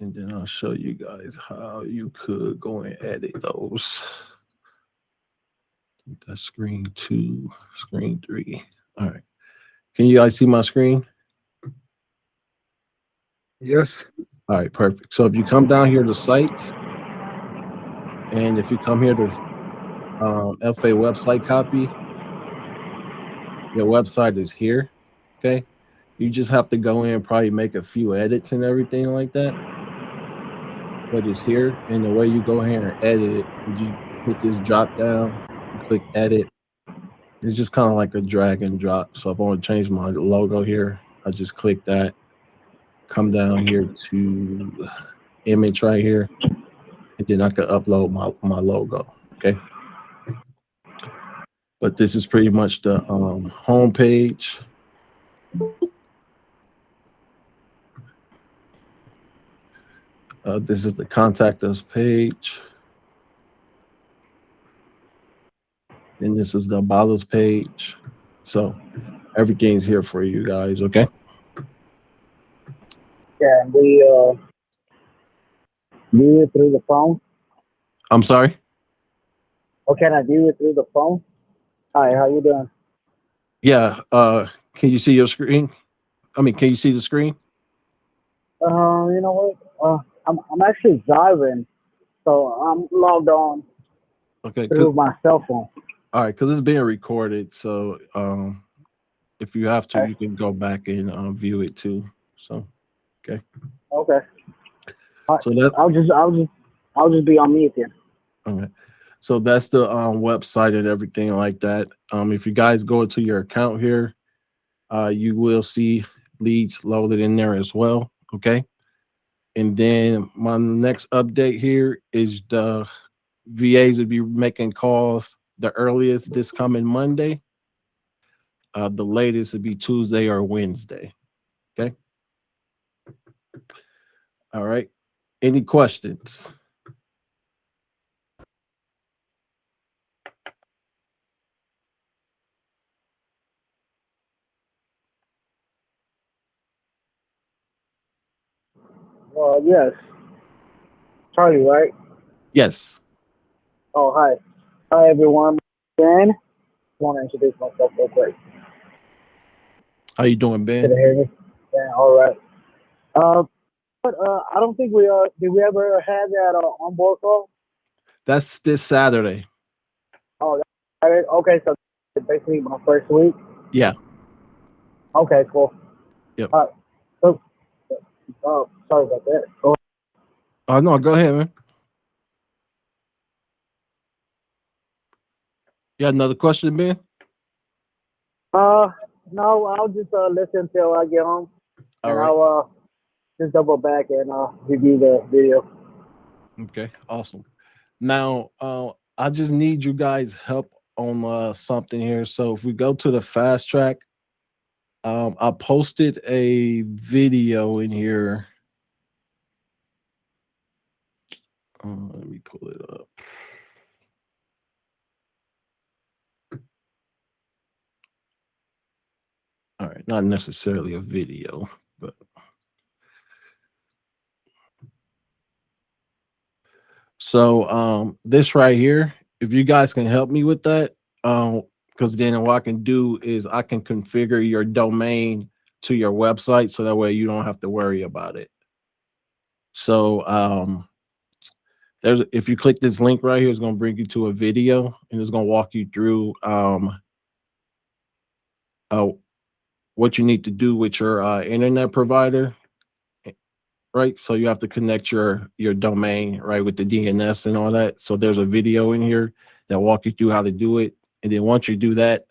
and then I'll show you guys how you could go and edit those. That's screen 2, screen 3. All right. Can you guys see my screen? Yes. All right, perfect. So if you come down here to sites, and if you come here to FA website copy, your website is here. Okay. You just have to go in and probably make a few edits and everything like that. But it's here. And the way you go here and edit it, you hit this drop down, you click edit. It's just kind of like a drag and drop. So if I want to change my logo here, I just click that. Come down here to image right here, and then I can upload my logo. Okay. But this is pretty much the home page. This is the contact us page. And this is the about us page. So everything's here for you guys, okay? Yeah, we view it through the phone. I'm sorry? Oh, can I view it through the phone? Hi, how you doing? Yeah, can you see your screen? I mean, can you see the screen? You know what? I'm actually driving, so I'm logged on through my cell phone. All right, because it's being recorded, so if you have to, you can go back and view it too. So, okay. Okay. So that I'll just be on mute then. Okay. So that's the website and everything like that. If you guys go to your account here, you will see leads loaded in there as well. Okay. And then my next update here is the VAs will be making calls the earliest this coming Monday. The latest would be Tuesday or Wednesday. Okay. All right. Any questions? Yes. Charlie, right? Yes. Oh, hi. Hi, everyone. Ben, I want to introduce myself real quick. How you doing, Ben? Can you hear me? Yeah, all right. But I don't think we did we ever have that on-board call? That's this Saturday. Oh, okay. So it's basically my first week. Yeah. Okay, cool. Yep. So, sorry about that. Go ahead. No, go ahead, man. You got another question, Ben? No, I'll just listen until I get home, and right. I'll just double back and review the video. Okay, awesome. Now, I just need you guys' help on something here. So if we go to the fast track, I posted a video in here. Let me pull it up. All right, not necessarily a video, but so this right here, if you guys can help me with that, because then what I can do is I can configure your domain to your website so that way you don't have to worry about it. So if you click this link right here, it's going to bring you to a video and it's going to walk you through what you need to do with your internet provider, right? So you have to connect your domain, right, with the DNS and all that. So there's a video in here that walk you through how to do it. And then once you do that,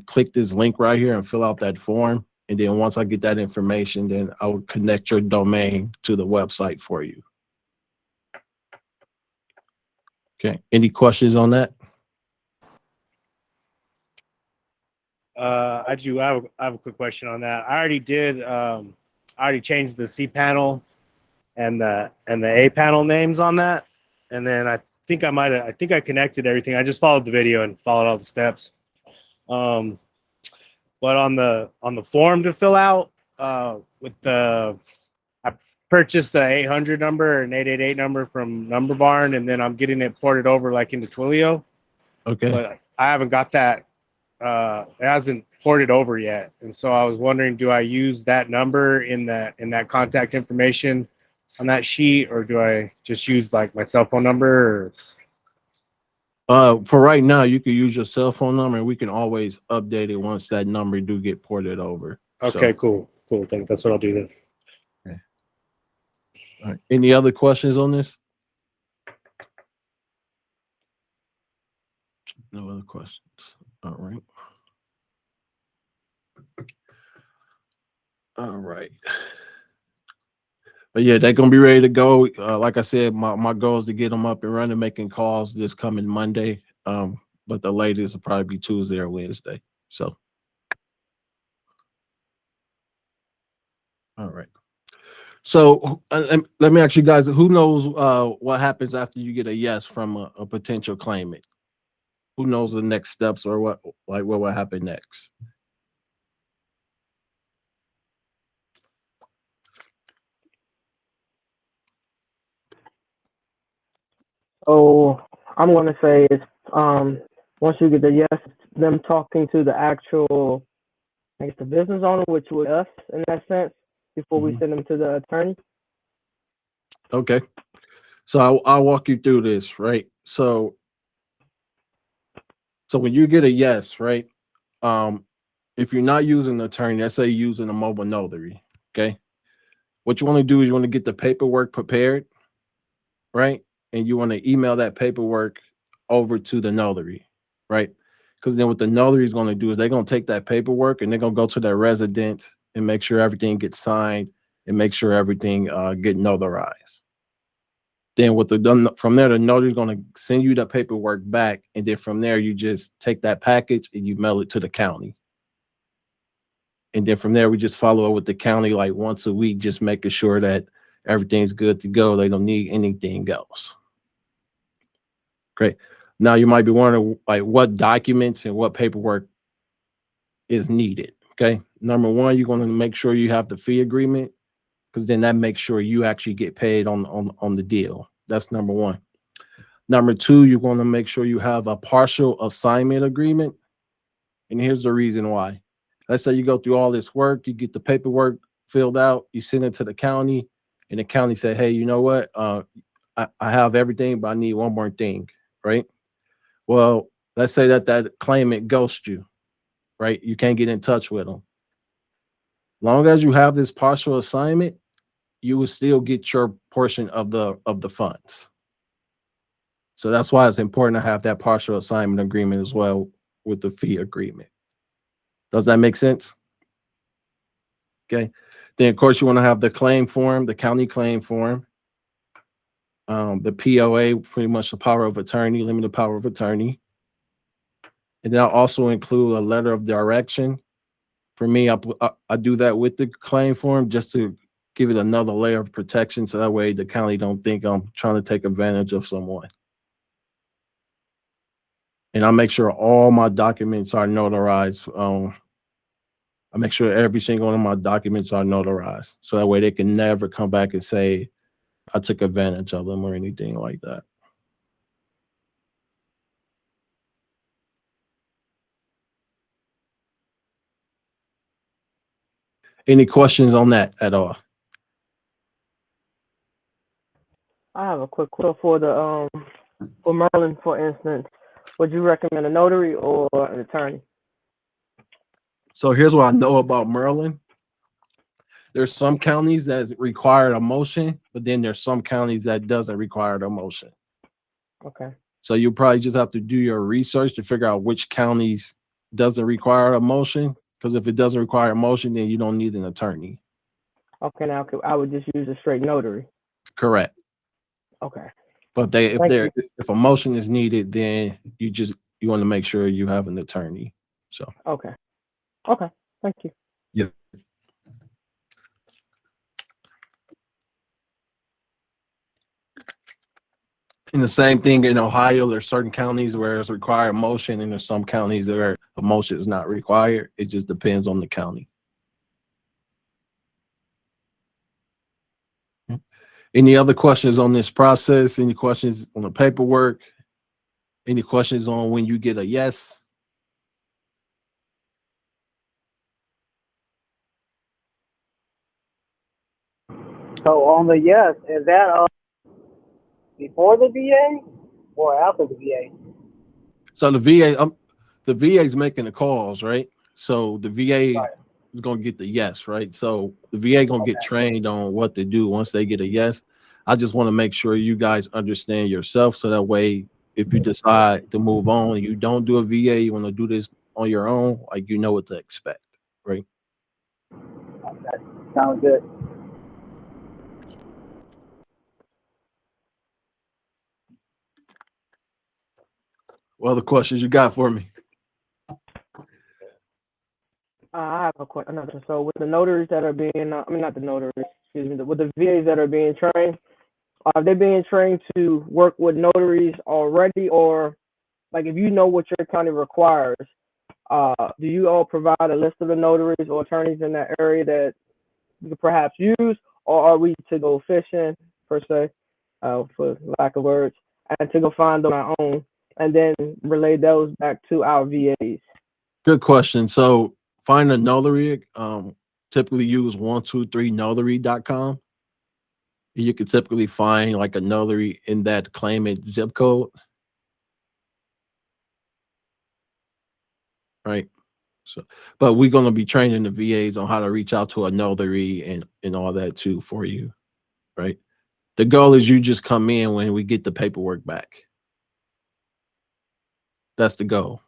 click this link right here and fill out that form. And then once I get that information, then I will connect your domain to the website for you. Okay, any questions on that? I do. I have a quick question on that. I already did. I already changed the C panel and the A panel names on that, and then I think I connected everything. I just followed the video and followed all the steps. But on the form to fill out, I purchased an 800 number or an 888 number from Number Barn, and then I'm getting it ported over like into Twilio. Okay. But I haven't got that. It hasn't ported over yet, and so I was wondering, do I use that number in that contact information on that sheet, or do I just use like my cell phone number? For right now, you can use your cell phone number, and we can always update it once that number do get ported over. Okay, cool. I think that's what I'll do then. Okay. All right. Any other questions on this? No other questions. All right. All right. But yeah, they're gonna be ready to go. Like I said, my goal is to get them up and running, making calls this coming Monday. But the latest will probably be Tuesday or Wednesday. So, all right. So let me ask you guys: who knows what happens after you get a yes from a potential claimant? Who knows the next steps or what will happen next? So I'm going to say it's once you get the yes, them talking to the actual, I guess, the business owner, which was us in that sense, before we send them to the attorney. Okay. So I'll walk you through this, right? So when you get a yes, right? If you're not using an attorney, let's say you're using a mobile notary, okay? What you want to do is you want to get the paperwork prepared, right? And you want to email that paperwork over to the notary, right? Because then what the notary is going to do is they're going to take that paperwork and they're going to go to their residence and make sure everything gets signed and make sure everything get notarized. Then from there, the notary is going to send you the paperwork back, and then from there you just take that package and you mail it to the county. And then from there we just follow up with the county like once a week, just making sure that everything's good to go. They don't need anything else. Great. Now you might be wondering like what documents and what paperwork is needed. Okay. Number one, you're going to make sure you have the fee agreement, because then that makes sure you actually get paid on the deal. That's number one. Number two, you're going to make sure you have a partial assignment agreement. And here's the reason why. Let's say you go through all this work, you get the paperwork filled out, you send it to the county, and the county say, hey, you know what? I have everything, but I need one more thing, right? Well, let's say that claimant ghosts you, right? You can't get in touch with them. Long as you have this partial assignment, you will still get your portion of the funds. So that's why it's important to have that partial assignment agreement as well with the fee agreement. Does that make sense? Okay. Then of course you want to have the claim form, the county claim form, the POA, pretty much the power of attorney, limited power of attorney. And then I'll also include a letter of direction. For me, I do that with the claim form just to give it another layer of protection, so that way the county don't think I'm trying to take advantage of someone. And I make sure all my documents are notarized. I make sure every single one of my documents are notarized, so that way they can never come back and say I took advantage of them or anything like that. Any questions on that at all? I have a quick question for the for Merlin, for instance. Would you recommend a notary or an attorney? So here's what I know about Maryland. There's some counties that require a motion, but then there's some counties that doesn't require a motion. Okay. So you probably just have to do your research to figure out which counties doesn't require a motion. Because if it doesn't require a motion, then you don't need an attorney. Okay, now I would just use a straight notary. Correct. Okay. But if a motion is needed, then you want to make sure you have an attorney. So okay, thank you. Yeah. And the same thing in Ohio, there's certain counties where it's required a motion, and there's some counties where a motion is not required. It just depends on the county. Any other questions on this process? Any questions on the paperwork? Any questions on when you get a yes? So on the yes, is that before the VA or after the VA? So the VA is making the calls, right? So the VA Right. is gonna get the yes, right? So the VA gonna get trained on what to do once they get a yes. I just want to make sure you guys understand yourself, so that way, if you decide to move on and you don't do a VA, you want to do this on your own, like you know what to expect, right? Okay. Sounds good. What other questions you got for me? I have another. So with the notaries that are being, I mean not the notaries, excuse me, with the VAs that are being trained, are they being trained to work with notaries already, or like if you know what your county requires, do you all provide a list of the notaries or attorneys in that area that you could perhaps use, or are we to go fishing per se, for lack of words, and to go find on our own and then relay those back to our VAs? Good question. So find a notary. Typically use 123notary.com. You can typically find like a notary in that claimant zip code. Right. So, but we're going to be training the VAs on how to reach out to a notary and all that too for you. Right. The goal is you just come in when we get the paperwork back. That's the goal.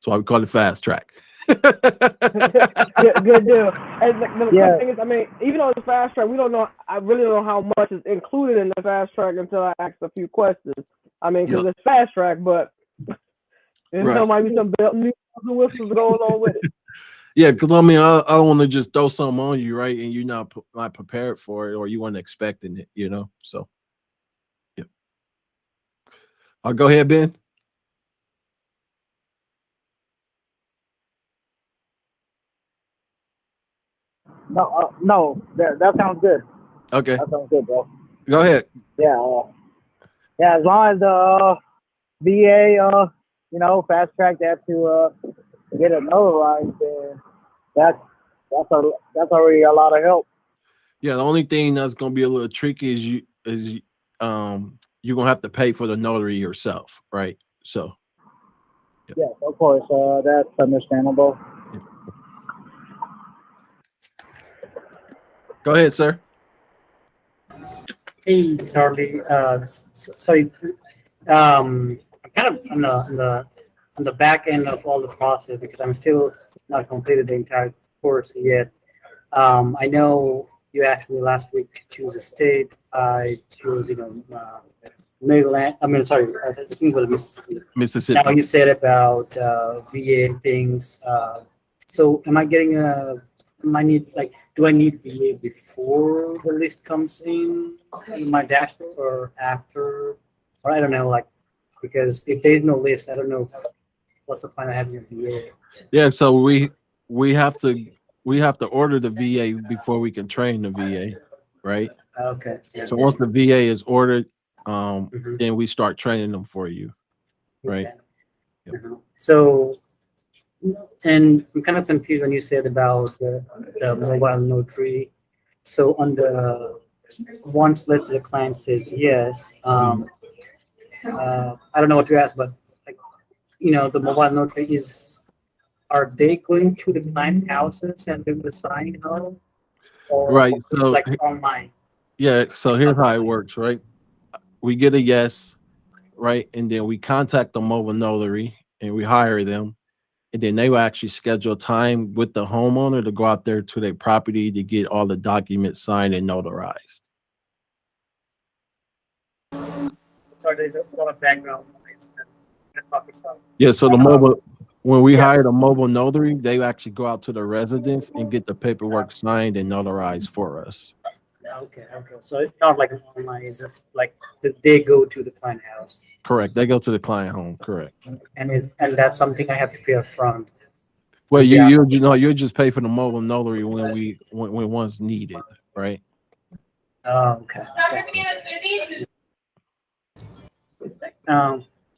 So I would call it fast track. Good deal. And the thing is, I mean, even though it's fast track, we don't know. I really don't know how much is included in the fast track until I ask a few questions. I mean, because it's fast track, but there might be some bells and whistles going on with it. Yeah, because I mean, I don't want to just throw something on you, right? And you're not prepared for it, or you weren't expecting it, you know. So, yeah. I'll go ahead, Ben. No, that sounds good. Okay. That sounds good, bro. Go ahead. Yeah, yeah. As long as the VA, fast track that to get it notarized, that's already a lot of help. Yeah, the only thing that's gonna be a little tricky is you're gonna have to pay for the notary yourself, right? So. Yeah. Yes, of course. That's understandable. Yeah. Go ahead, sir. Hey, Charlie. Sorry. I'm kind of on the back end of all the process because I'm still not completed the entire course yet. I know you asked me last week to choose a state. I chose, Maryland. I think it was Mississippi. Mississippi. Now you said about VA things. So am I getting do I need VA before the list comes in my dashboard or after? Or I don't know, because if there's no list, I don't know what's the point of having a VA. Yeah, so we have to order the VA before we can train the VA, right? Okay. So once the VA is ordered, then we start training them for you, right? Okay. Yep. So, and I'm kind of confused when you said about the mobile notary. So on once let's say the client says yes, I don't know what to ask, but the mobile notary are they going to the client houses and doing the signing out? Or right. It's so like online. Yeah. So here's how it works, right? We get a yes, right, and then we contact the mobile notary and we hire them. And then they will actually schedule time with the homeowner to go out there to their property to get all the documents signed and notarized. Sorry, there's a lot of background noise. Yeah, so when we hire the mobile notary, they actually go out to the residence and get the paperwork signed and notarized for us. Okay. So it's not like an online, it's just like they go to the client house. Correct. They go to the client home. Correct. And that's something I have to pay up front. Well, you just pay for the mobile notary when once needed, right? Okay.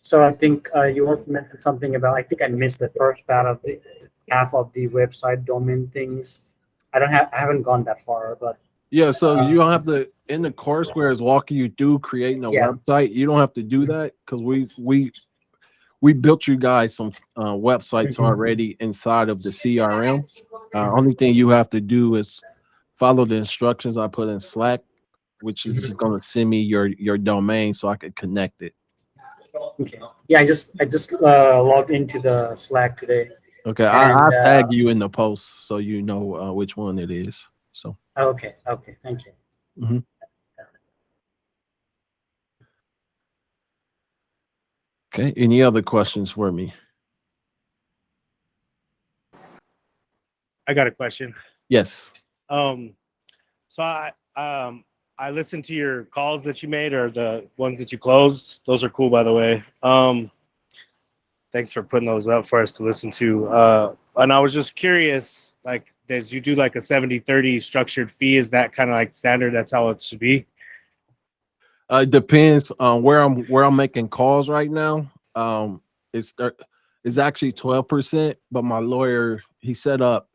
So I think you also mentioned something about. I think I missed the first part of the half of the website domain things. I haven't gone that far, but Yeah, so you don't have to in the course where it's walking you through creating a website. You don't have to do that because we built you guys some websites already inside of the CRM. Only thing you have to do is follow the instructions I put in Slack, which is just going to send me your domain so I can connect it. Okay. Yeah, I just logged into the Slack today. Okay, I tag you in the post so you know which one it is. So. Okay. Thank you. Mm-hmm. Okay. Any other questions for me? I got a question. Yes. So I listened to your calls that you made, or the ones that you closed. Those are cool, by the way. Thanks for putting those up for us to listen to. And I was just curious, like, did you do like a 70-30 structured fee? Is that kind of like standard? That's how it should be? It depends on where I'm making calls right now. It's actually 12%, but my lawyer he set up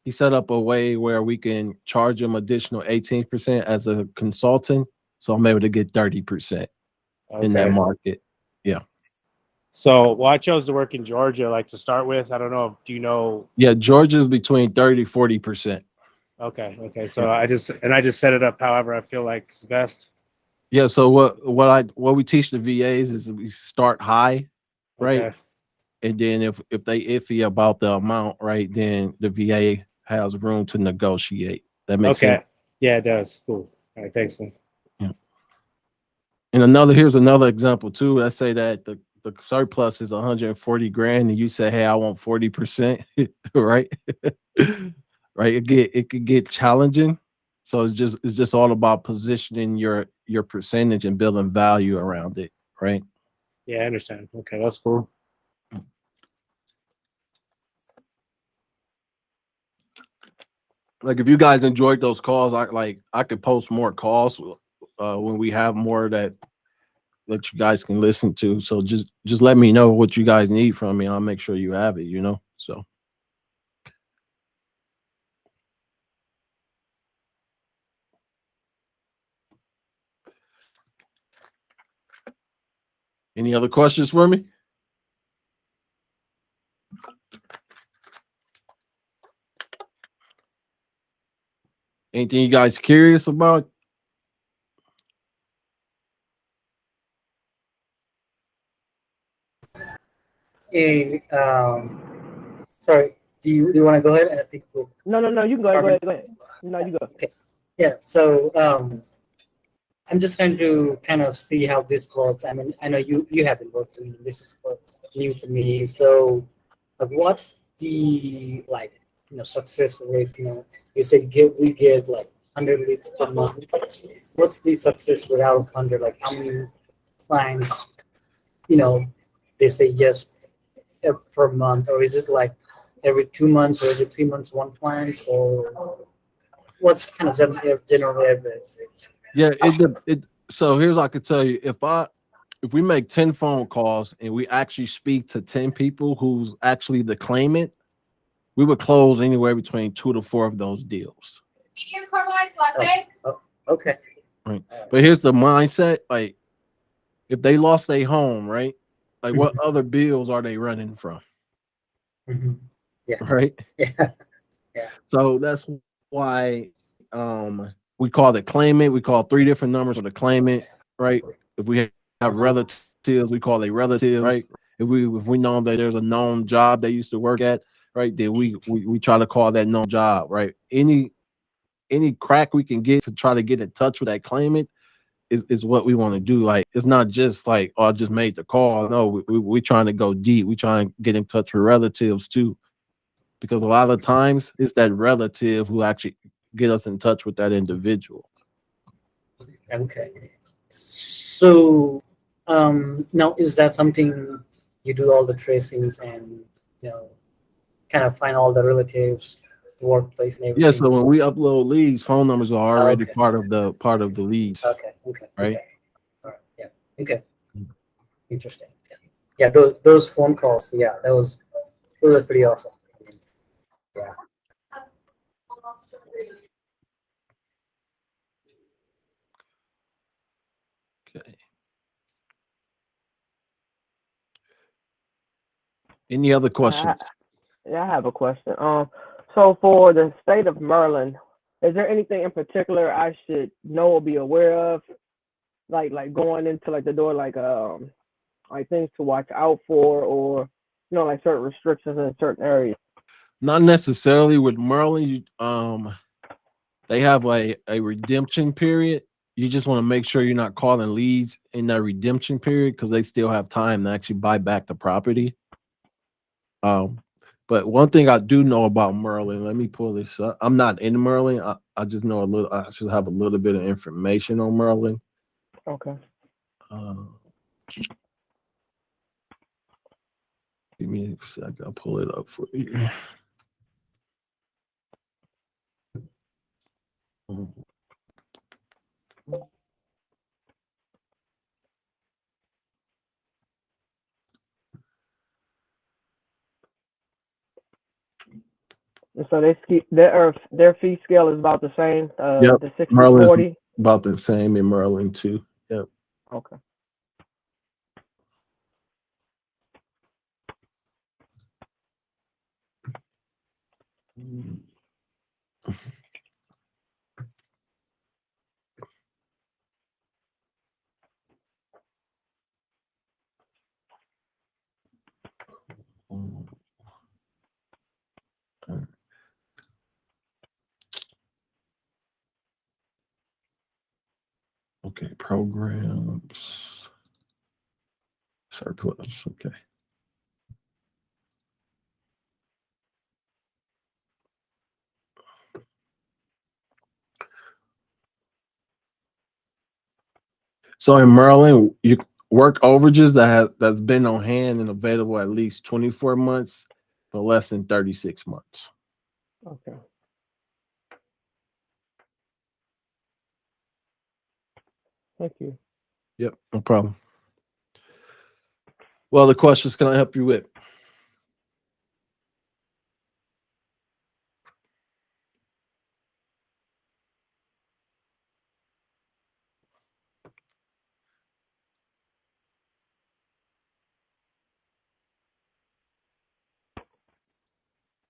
a way where we can charge him additional 18% as a consultant, so I'm able to get 30% in that market. Yeah. So, well, I chose to work in Georgia, like to start with. I don't know. Do you know? Yeah, Georgia's between 30-40%. Okay. So I just set it up however I feel like is best. Yeah. So what we teach the VAs is we start high, right? Okay. And then if they iffy about the amount, right, then the VA has room to negotiate. That makes sense. Yeah, it does. Cool. All right, thanks, man. Yeah. And here's another example too. Let's say that the surplus is 140 grand, and you say, "Hey, I want 40%," right? Right. It could get challenging. So it's just all about positioning your percentage and building value around it, right? Yeah, I understand. Okay, that's cool. Like if you guys enjoyed those calls, I could post more calls when we have more that you guys can listen to. So just let me know what you guys need from me. I'll make sure you have it, so. Any other questions for me? Anything you guys curious about? Hey, sorry. Do you want to go ahead? And I think No. You can go ahead. Go ahead. No, you go. Okay. Yeah. So I'm just trying to kind of see how this works. I mean, I know you have been working. This is new to me. So, what's the success rate? You said we get like 100 leads per month. What's the success rate out of 100? Like how many clients, they say yes per month, or is it like every 2 months, or is it 3 months one client, or what's kind of general average? Yeah, so here's what I could tell you. If we make 10 phone calls and we actually speak to 10 people who's actually the claimant, we would close anywhere between 2 to 4 of those deals. Okay. Right. But here's the mindset, like if they lost their home, right? Like what other bills are they running from? Yeah. Right? Yeah. So that's why we call it claimant. We call 3 different numbers for the claimant, right? If we have relatives, we call a relative, right? If we know that there's a known job they used to work at, right? Then we try to call that known job, right? Any crack we can get to try to get in touch with that claimant is what we want to do. Like it's not just like, oh, I just made the call. No, we trying to go deep. We trying to get in touch with relatives too, because a lot of times it's that relative who actually get us in touch with that individual. Okay. So now is that something you do all the tracings and kind of find all the relatives workplace and Yeah, everything. so when we upload leads, phone numbers are already Okay. part of the leads. Okay. Right. Okay. All right. Yeah. Okay. Interesting. Yeah. Those phone calls. Yeah. Those are pretty awesome. Yeah. Okay. Any other questions? Yeah, I have a question. So for the state of Maryland, is there anything in particular I should know or be aware of, like going into like the door, like things to watch out for, or like certain restrictions in certain areas? Not necessarily with Maryland. They have a redemption period. You just want to make sure you're not calling leads in that redemption period because they still have time to actually buy back the property. But one thing I do know about Maryland, let me pull this up. I'm not in Maryland. I just know a little. I just have a little bit of information on Maryland. Okay. Give me a second. I'll pull it up for you. And so their fee scale is about the same. Yep. The 60, Maryland's 40. about the same in Maryland too. Yep. Okay. Okay, programs, surplus. Okay. So in Maryland, you work overages that's been on hand and available at least 24 months, but less than 36 months. Okay. Thank you. Yep, no problem. Well, the questions can I help you with?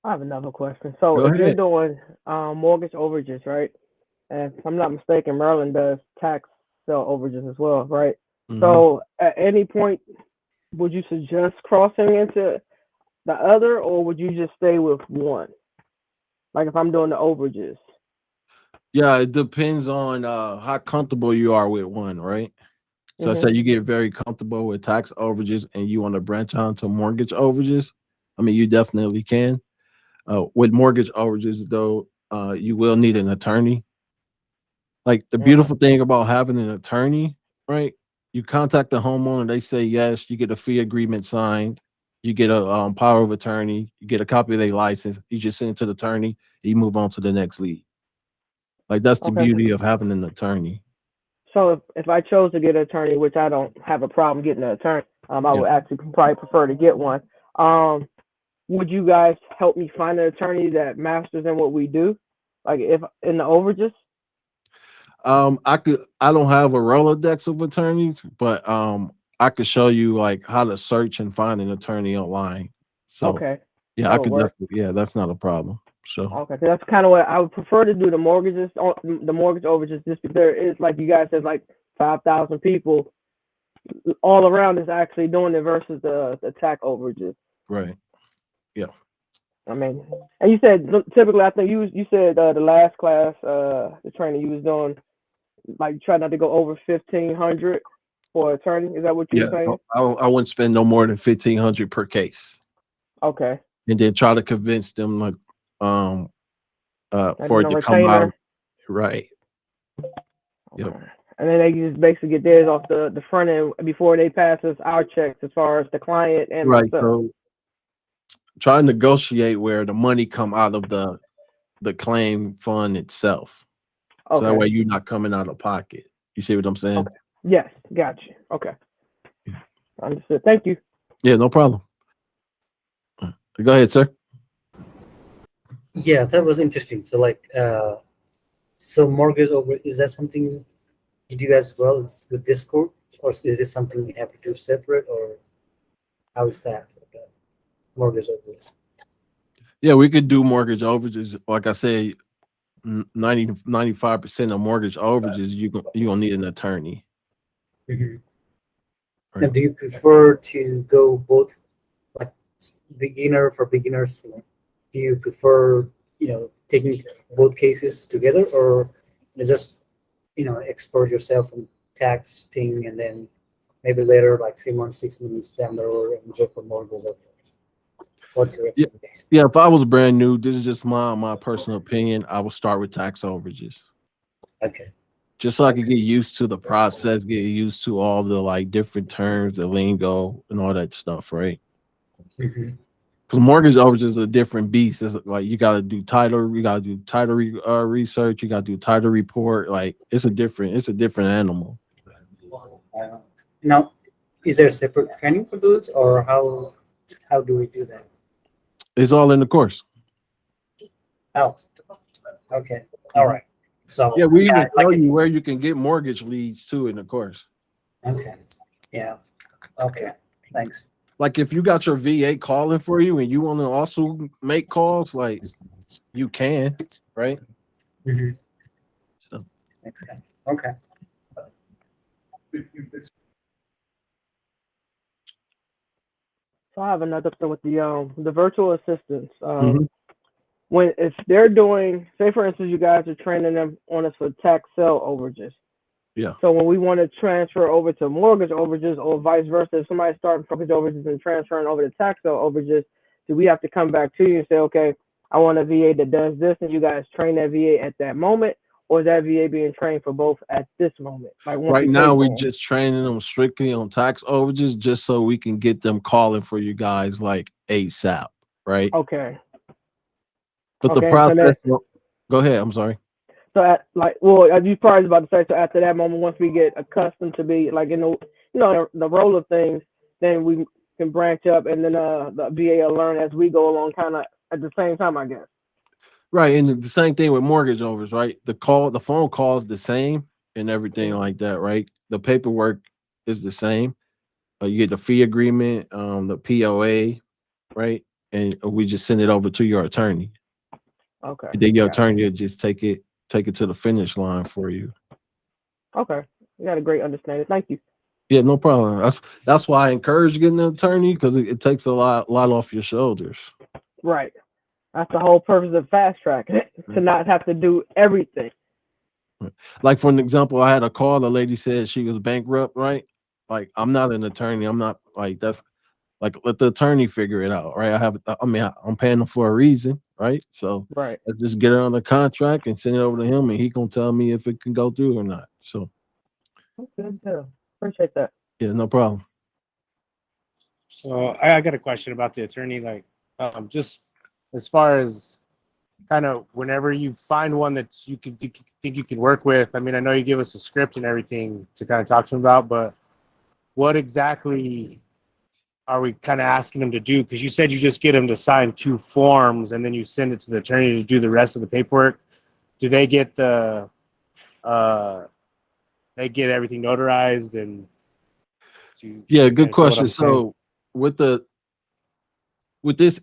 I have another question. So Go if you're ahead. doing mortgage overages, right? And if I'm not mistaken, Maryland does tax sale overages as well, right? Mhm. So at any point, would you suggest crossing into the other, or would you just stay with one? Like if I'm doing the overages. Yeah, it depends on how comfortable you are with one, right? So I Mhm. say you get very comfortable with tax overages and you want to branch out to mortgage overages. I mean, you definitely can. With mortgage overages, though, you will need an attorney. Like the beautiful thing about having an attorney, right? You contact the homeowner, they say yes, you get a fee agreement signed, you get a power of attorney, you get a copy of their license, you just send it to the attorney, you move on to the next lead. Like that's the Okay. beauty of having an attorney. So if I chose to get an attorney, which I don't have a problem getting an attorney, I Yeah. would actually probably prefer to get one. Would you guys help me find an attorney that masters in what we do, like if in the overages? I don't have a Rolodex of attorneys, but I could show you like how to search and find an attorney online. So Okay. yeah, That I would could work. definitely, yeah, that's not a problem. So Okay, 'cause that's kind of what I would prefer to do. The mortgages, the mortgage overages, just because there is, like you guys said, like 5,000 people all around is actually doing it versus the tax overages. right. Yeah. I mean, and you said typically, I think you said the last class, the training you was doing, like try not to go over 1,500 for attorney. Is that what you were Yeah. saying? I wouldn't spend no more than 1,500 per case. Okay. And then try to convince them like for it a to come out retainer. right. Yep. Okay. And then they just basically get theirs off the front end before they pass us our checks as far as the client and Right. myself. So try to negotiate where the money come out of the claim fund itself. Okay. So that way you're not coming out of pocket. You see what I'm saying? Okay. Yes, got you. Okay. Understood. Thank you. Yeah, no problem. Go ahead, sir. Yeah, that was interesting. So like, so mortgage over, is that something you do as well with Discord, or is this something you have to do separate, or how is that? Mortgage over? Yeah, we could do mortgage overages. Like I said, 95% of mortgage overages, you're gonna need an attorney. Mm-hmm. Right. And do you prefer to go both, like beginner for beginners? Do you prefer, taking both cases together, or just, export yourself in tax thing, and then maybe later, like 3 months, 6 months down the road, and go for mortgage overages? What's your recommendation? Yeah, if I was brand new, this is just my personal opinion. I would start with tax overages. Okay. Just so I could get used to the process, get used to all the like different terms, the lingo, and all that stuff, right? Mm-hmm. Because mortgage overages is a different beast. It's like you got to do title, you got to do title research, you got to do title report. Like it's a different animal. Now, is there a separate training for those, or how do we do that? It's all in the course. Oh, okay, all right. So Yeah, we even tell like you where you can get mortgage leads too in the course. okay, yeah, okay, thanks. Like if you got your VA calling for you and you want to also make calls, like you can, right? Mm-hmm. So Okay. So I have another thing with the virtual assistants. Mhm. If they're doing, say for instance, you guys are training them on us for tax sale overages. Yeah. So when we want to transfer over to mortgage overages or vice versa, if somebody's starting mortgage overages and transferring over to tax sale overages, do we have to come back to you and say, okay, I want a VA that does this, and you guys train that VA at that moment, or is that VA being trained for both at this moment? Like Right now, we're just training them strictly on tax overages, just so we can get them calling for you guys like ASAP, right? Okay. But Okay, the so process. Go ahead. I'm sorry. So as you probably about to say, so after that moment, once we get accustomed to be like in the role of things, then we can branch up, and then the VA will learn as we go along, kind of at the same time, I guess. Right, and the same thing with mortgage overs, right? The phone call is the same and everything like that, right? The paperwork is the same. You get the fee agreement, the POA, right? And we just send it over to your attorney. Okay. And then your attorney will just take it to the finish line for you. Okay, you got a great understanding. Thank you. Yeah, no problem. That's why I encourage getting an attorney, because it takes a lot off your shoulders. Right. That's the whole purpose of fast track, to not have to do everything. Like for an example, I had a call. The lady said she was bankrupt, right? Like I'm not an attorney. I'm not like that's like let the attorney figure it out, right? I'm paying them for a reason, right? So Right. let's just get it on the contract and send it over to him, and he gonna tell me if it can go through or not. So Good deal. Appreciate that. yeah, no problem. So I got a question about the attorney, like just as far as kind of whenever you find one that you think you can work with. I mean, I know you give us a script and everything to kind of talk to them about, but what exactly are we kind of asking them to do? Because you said you just get them to sign 2 forms and then you send it to the attorney to do the rest of the paperwork. Do they get they get everything notarized and? Yeah, good question. So with this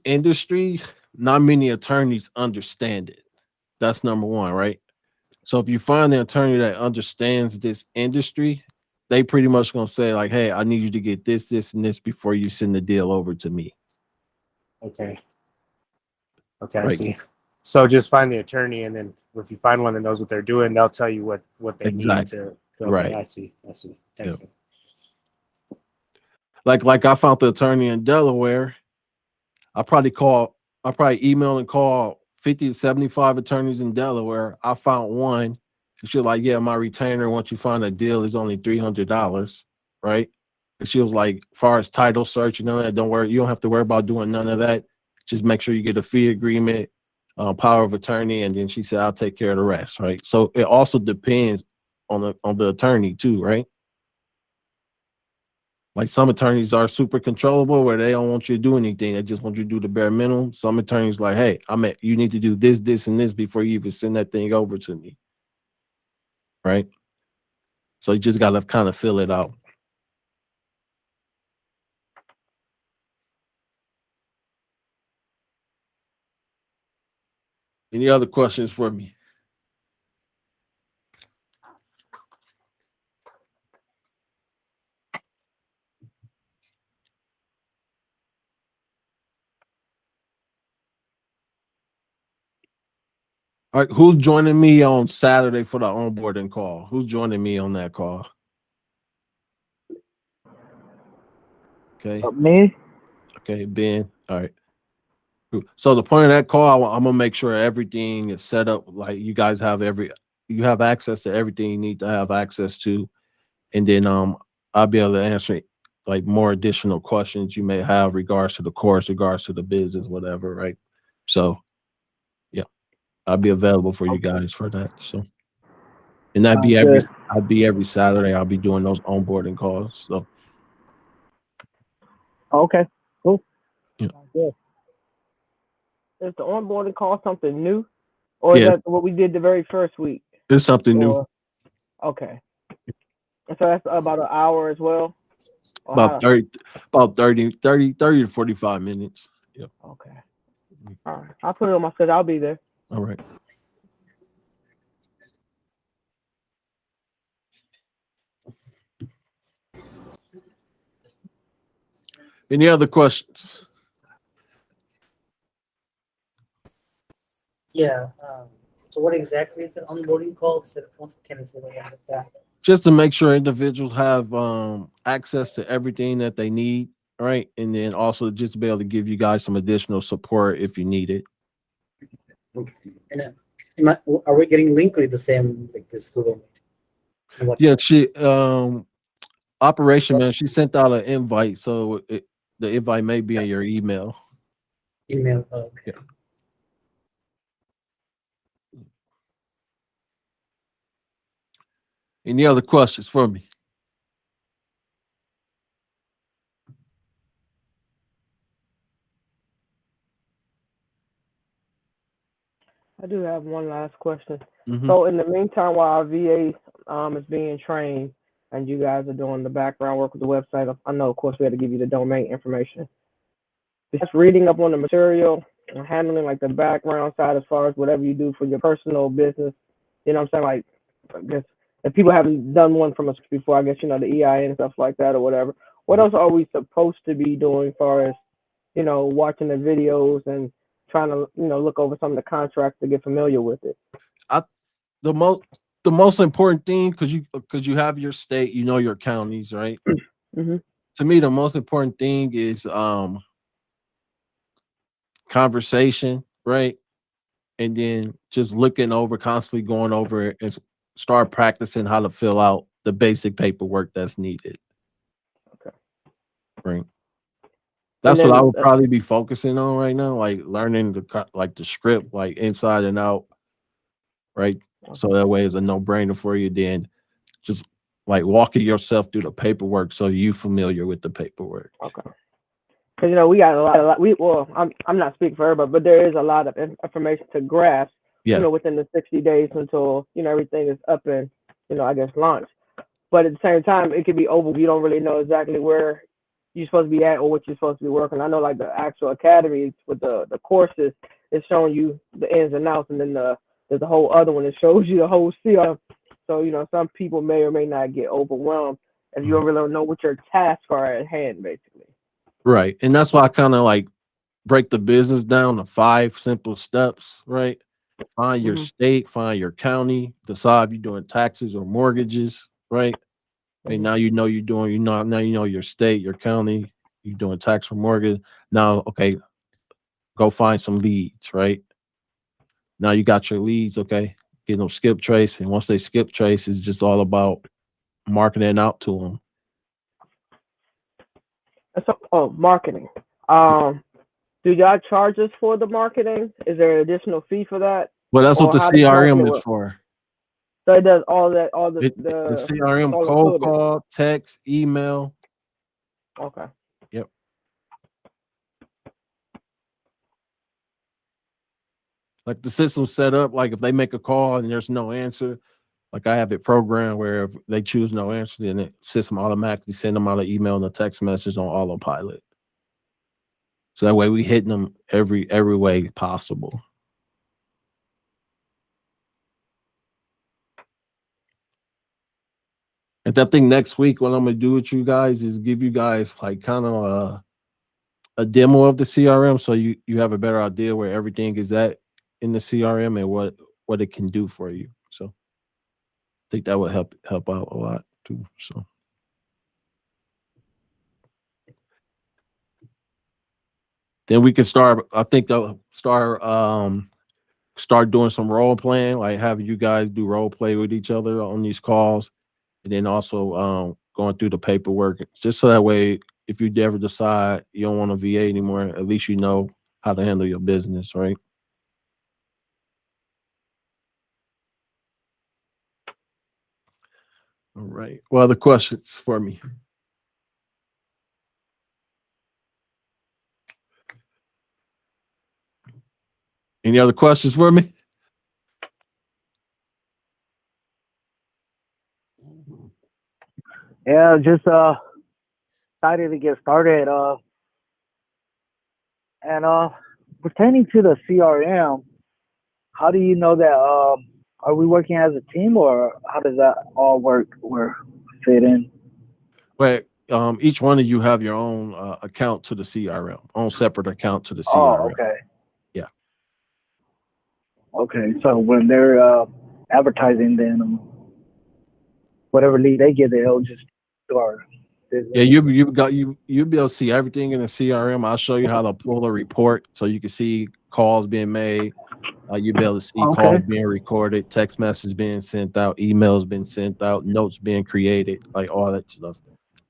industry, not many attorneys understand it. That's number one, right? So if you find an attorney that understands this industry, they pretty much gonna say like, "Hey, I need you to get this, this, and this before you send the deal over to me." Okay, Right. I see. So just find the attorney, and then if you find one that knows what they're doing, they'll tell you what they need to. Okay, right. I see. Thanks. Yep. Like I found the attorney in Delaware. I probably email and call 50 to 75 attorneys in Delaware. I found one. She was like, "Yeah, my retainer, once you find a deal, is only $300, right?" And she was like, "Far as title search and none of that, you don't have to worry about doing none of that. Just make sure you get a fee agreement, power of attorney, and then she said, "I'll take care of the rest." Right. So it also depends on the attorney too, right? Like some attorneys are super controllable where they don't want you to do anything. They just want you to do the bare minimum. Some attorneys like, hey, you need to do this, this, and this before you even send that thing over to me. Right. So you just gotta kind of fill it out. Any other questions for me? All right, who's joining me on Saturday for the onboarding call? Who's joining me on that call? Okay. Me? Okay, Ben. All right. So the point of that call, I'm gonna make sure everything is set up. Like you guys have you have access to everything you need to have access to, and then I'll be able to answer like more additional questions you may have regards to the course, regards to the business, whatever. Right. So yeah, I'll be available for you guys for that. So, and that'd be every Saturday. I'll be doing those onboarding calls. So Okay, cool. Yeah. Good. Is the onboarding call something new, or is that what we did the very first week? It's something new. Okay. So that's about an hour as well. About 30 to 45 minutes. Yep. Okay. All right. I'll put it on my schedule. I'll be there. All right. Any other questions? Yeah. So what exactly is the onboarding call? So can you really understand? Just to make sure individuals have access to everything that they need, right? And then also just to be able to give you guys some additional support if you need it. Okay. And are we getting linked with the same like this Google Meet? Yeah, she operation man, she sent out an invite, so the invite may be in your email. Email. Okay. Yeah. Any other questions for me? I do have one last question. Mm-hmm. So in the meantime, while our VA is being trained and you guys are doing the background work with the website, I know, of course, we had to give you the domain information. Just reading up on the material and handling like the background side as far as whatever you do for your personal business. You know what I'm saying? Like, I guess if people haven't done one from us before, I guess, you know, the EIN and stuff like that or whatever. What else are we supposed to be doing as far as, you know, watching the videos and trying to, you know, look over some of the contracts to get familiar with it? The most important thing, because you have your state, you know, your counties, right? Mm-hmm. To me, the most important thing is conversation, right? And then just looking over, constantly going over it and start practicing how to fill out the basic paperwork that's needed. Okay. Right. That's what I would probably be focusing on right now, like learning the script, like inside and out, right? Okay. So that way it's a no-brainer for you. Then just like walking yourself through the paperwork so you familiar with the paperwork. Okay. Because, you know, we got a lot. I'm not speaking for everybody, but there is a lot of information to grasp. Yeah. You know, within the 60 days until, you know, everything is up and, you know, I guess launched. But at the same time, it could be over. You don't really know exactly where you're supposed to be at or what you're supposed to be working. I know, like the actual academy with the courses, it's showing you the ins and outs, and then there's a whole other one that shows you the whole CR. So, you know, some people may or may not get overwhelmed if you don't really know what your tasks are at hand, basically. Right. And that's why I kind of like break the business down to 5 simple steps, right? Find your state, find your county, decide if you're doing taxes or mortgages, right? And now you know now you know your state, your county, you're doing tax or mortgage. Now, okay, go find some leads, right? Now you got your leads, okay? Get them skip trace, and once they skip trace, it's just all about marketing out to them. So, marketing. Do y'all charge us for the marketing? Is there an additional fee for that? Well, that's what Or the how does marketing CRM is work? for. So it does all that, all the The CRM, all cold included. call, text, email. Okay. Yep. Like the system set up, like if they make a call and there's no answer, like I have it programmed where if they choose no answer, then the system automatically send them out an email and a text message on autopilot. So that way we hitting them every way possible. And I think next week what I'm gonna do with you guys is give you guys like kind of a demo of the CRM, so you have a better idea where everything is at in the CRM and what it can do for you. So I think that would help out a lot too. So then we can start. I think I'll start doing some role playing, like having you guys do role play with each other on these calls, and then also going through the paperwork, just so that way if you ever decide you don't want a VA anymore, at least you know how to handle your business, right? All right. What other questions for me? Any other questions for me? Yeah, just excited to get started. And pertaining to the CRM, how do you know that? Are we working as a team, or how does that all work or fit in? But each one of you have your own account to the CRM, own separate account to the CRM. Oh, okay. Yeah. Okay, so when they're advertising, then whatever lead they get, they'll just do our business. Yeah, you'll be able to see everything in the CRM. I'll show you how to pull a report so you can see calls being made. You'll be able to see calls being recorded, text messages being sent out, emails being sent out, notes being created, like all that stuff.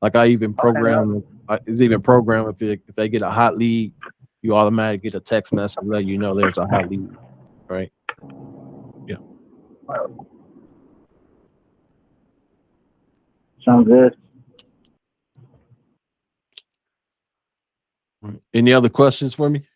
Like I even program, it's even programmed if they get a hot lead, you automatically get a text message to let you know there's a hot lead, right? Yeah. Sounds good. Any other questions for me?